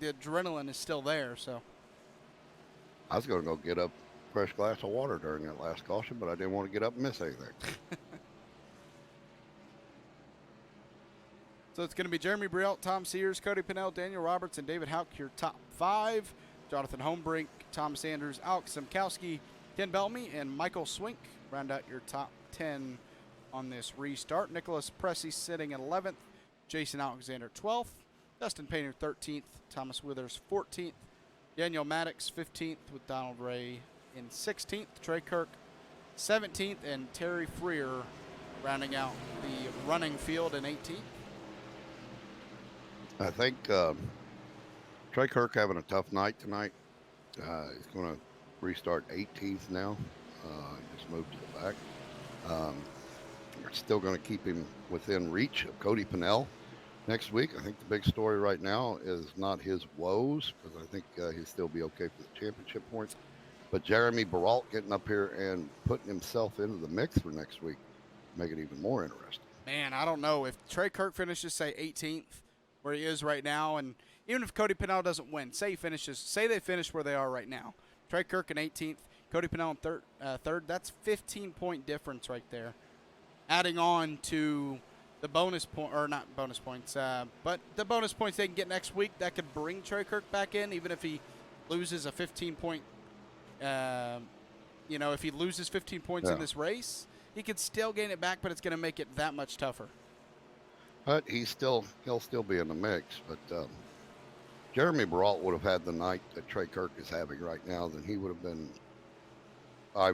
the adrenaline is still there. So I was going to go get a fresh glass of water during that last caution, but I didn't want to get up and miss anything. So it's going to be Jeremy Breault, Tom Sears, Cody Pannell, Daniel Roberts, and David Houck, your top 5. Jonathan Homebrink, Tom Sanders, Alex Simkowski, Ken Bellamy, and Michael Swink round out your top 10 on this restart. Nicholas Pressey sitting at 11th, Jason Alexander 12th, Dustin Painter 13th, Thomas Withers 14th, Daniel Maddox 15th with Donald Ray in 16th, Trey Kirk 17th, and Terry Freer rounding out the running field in 18th. I think Trey Kirk having a tough night tonight. He's going to restart 18th now. He just moved to the back. We're still going to keep him within reach of Cody Panell next week. I think the big story right now is not his woes, because I think he'll still be okay for the championship points. But Jeremy Breault getting up here and putting himself into the mix for next week, make it even more interesting. Man, I don't know. If Trey Kirk finishes, say, 18th, where he is right now, and even if Cody Panell doesn't win, say they finish where they are right now. Trey Kirk in 18th, Cody Panell in third. That's 15-point difference right there. Adding on to the bonus point, or not bonus points, but the bonus points they can get next week, that could bring Trey Kirk back in, even if he loses a 15-point. If he loses 15 points in this race, he could still gain it back, but it's going to make it that much tougher. But he'll still be in the mix. But Jeremy Breault would have had the night that Trey Kirk is having right now, then he would have been, I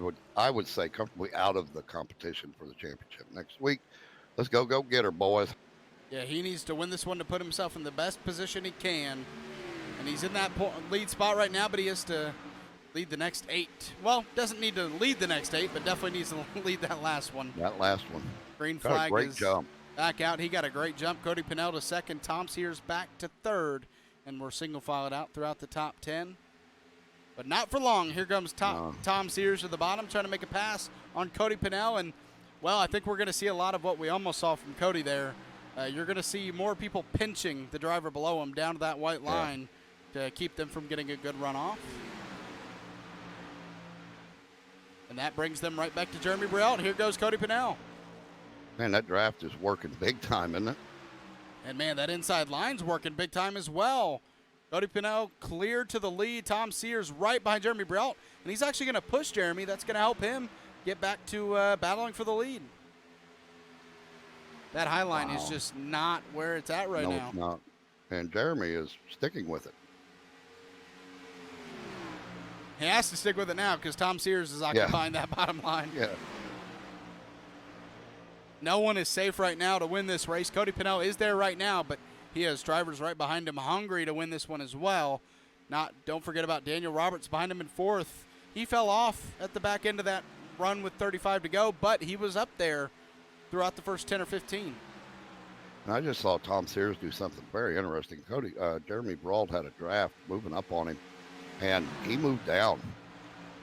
would say, comfortably out of the competition for the championship next week. Let's go get her, boys. Yeah, he needs to win this one to put himself in the best position he can, and he's in that lead spot right now. But he has to lead the next 8. Well, doesn't need to lead the next 8, but definitely needs to lead that last one. That last one. Green flag great is jump. Back out. He got a great jump. Cody Pannell to second. Tom Sears back to third. And we're single filed out throughout the top 10. But not for long. Here comes Tom Sears to the bottom, trying to make a pass on Cody Pannell. And, well, I think we're going to see a lot of what we almost saw from Cody there. You're going to see more people pinching the driver below him down to that white line to keep them from getting a good run off. And that brings them right back to Jeremy Breault. Here goes Cody Pannell. Man, that draft is working big time, isn't it? And, man, that inside line's working big time as well. Cody Pannell clear to the lead. Tom Sears right behind Jeremy Breault. And he's actually going to push Jeremy. That's going to help him get back to battling for the lead. That high line is just not where it's at right now. No, it's not. And Jeremy is sticking with it. He has to stick with it now because Tom Sears is occupying that bottom line. Yeah. No one is safe right now to win this race. Cody Pannell is there right now, but he has drivers right behind him hungry to win this one as well. Don't forget about Daniel Roberts behind him in 4th. He fell off at the back end of that run with 35 to go, but he was up there throughout the first 10 or 15. And I just saw Tom Sears do something very interesting. Jeremy Breault had a draft moving up on him, and he moved down,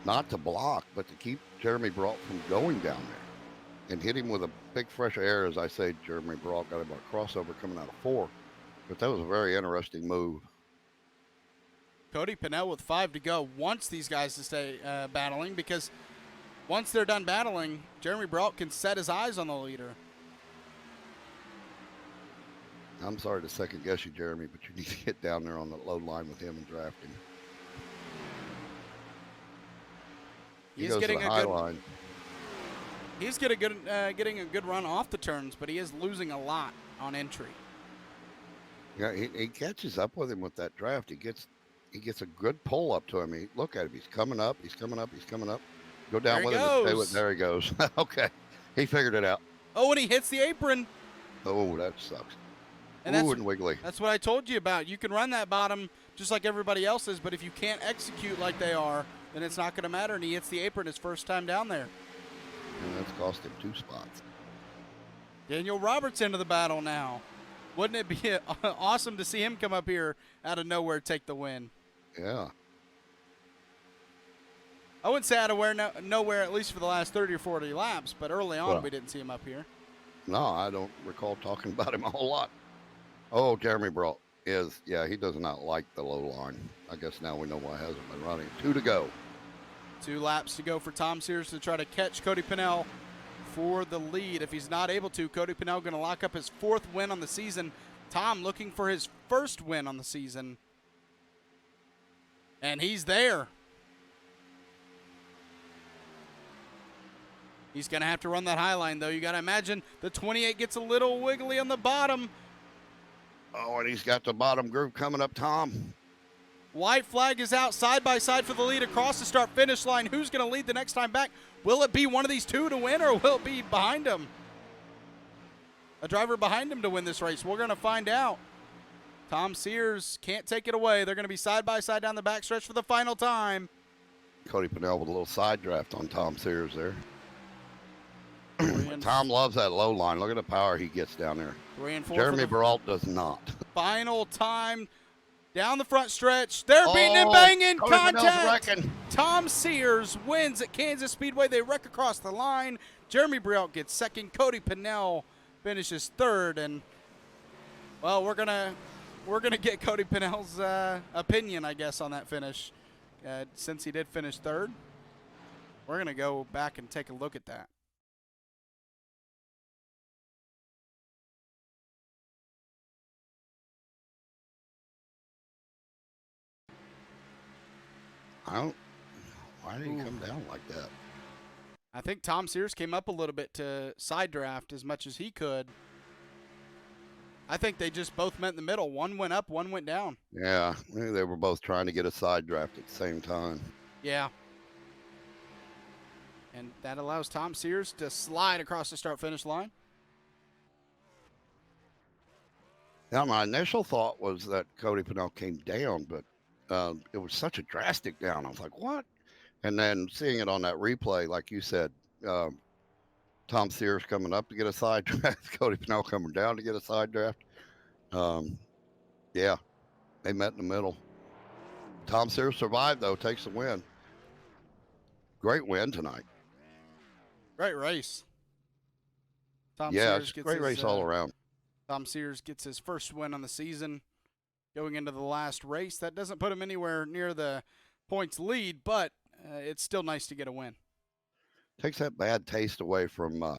not to block, but to keep Jeremy Breault from going down there. And hit him with a big fresh air, as I say. Jeremy Breault got him a crossover coming out of 4. But that was a very interesting move. Cody Pannell with 5 to go wants these guys to stay battling, because once they're done battling, Jeremy Breault can set his eyes on the leader. I'm sorry to second guess you, Jeremy, but you need to get down there on the low line with him and draft him. He's getting a good line. He's getting a good run off the turns, but he is losing a lot on entry. Yeah, he catches up with him with that draft. He gets a good pull up to him. Look at him. He's coming up. He's coming up. Go down with him. There he goes. Okay. He figured it out. Oh, and he hits the apron. Oh, that sucks. And and wiggly. That's what I told you about. You can run that bottom just like everybody else is, but if you can't execute like they are, then it's not going to matter. And he hits the apron his first time down there. And that's cost him 2 spots. Daniel Roberts into the battle now. Wouldn't it be awesome to see him come up here out of nowhere, take the win? Yeah. I wouldn't say out of nowhere, at least for the last 30 or 40 laps, but early on we didn't see him up here. No, I don't recall talking about him a whole lot. Oh, Jeremy Breault. is, yeah, he does not like the low line. I guess now we know why he hasn't been running. 2 to go. 2 laps to go for Tom Sears to try to catch Cody Panell for the lead. If he's not able to, Cody Panell going to lock up his 4th win on the season. Tom looking for his 1st win on the season. And he's there. He's going to have to run that high line, though. You got to imagine the 28 gets a little wiggly on the bottom. Oh, and he's got the bottom group coming up, Tom. White flag is out side by side for the lead across the start-finish line. Who's going to lead the next time back? Will it be one of these 2 to win, or will it be behind him? A driver behind him to win this race. We're going to find out. Tom Sears can't take it away. They're going to be side by side down the backstretch for the final time. Cody Panell with a little side draft on Tom Sears there. Tom loves that low line. Look at the power he gets down there. 3 and 4. Jeremy Breault does not. Final time down the front stretch. They're beating and banging. Cody Contact. Tom Sears wins at Kansas Speedway. They wreck across the line. Jeremy Breault gets 2nd. Cody Panell finishes 3rd. And, well, we're gonna get Cody Panell's opinion, I guess, on that finish. Since he did finish 3rd, we're gonna go back and take a look at that. Why did he come down like that? I think Tom Sears came up a little bit to side draft as much as he could. I think they just both met in the middle. One went up, one went down. Yeah, maybe they were both trying to get a side draft at the same time. Yeah. And that allows Tom Sears to slide across the start-finish line. Now, my initial thought was that Cody Panell came down, but it was such a drastic down. I was like, what? And then seeing it on that replay, like you said, Tom Sears coming up to get a side draft, Cody Panell coming down to get a side draft. Yeah, they met in the middle. Tom Sears survived, though, takes the win. Great win tonight. Great race. Yeah, it's a great race all around. Tom Sears gets his 1st win on the season going into the last race. That doesn't put him anywhere near the points lead, but it's still nice to get a win. Takes that bad taste away from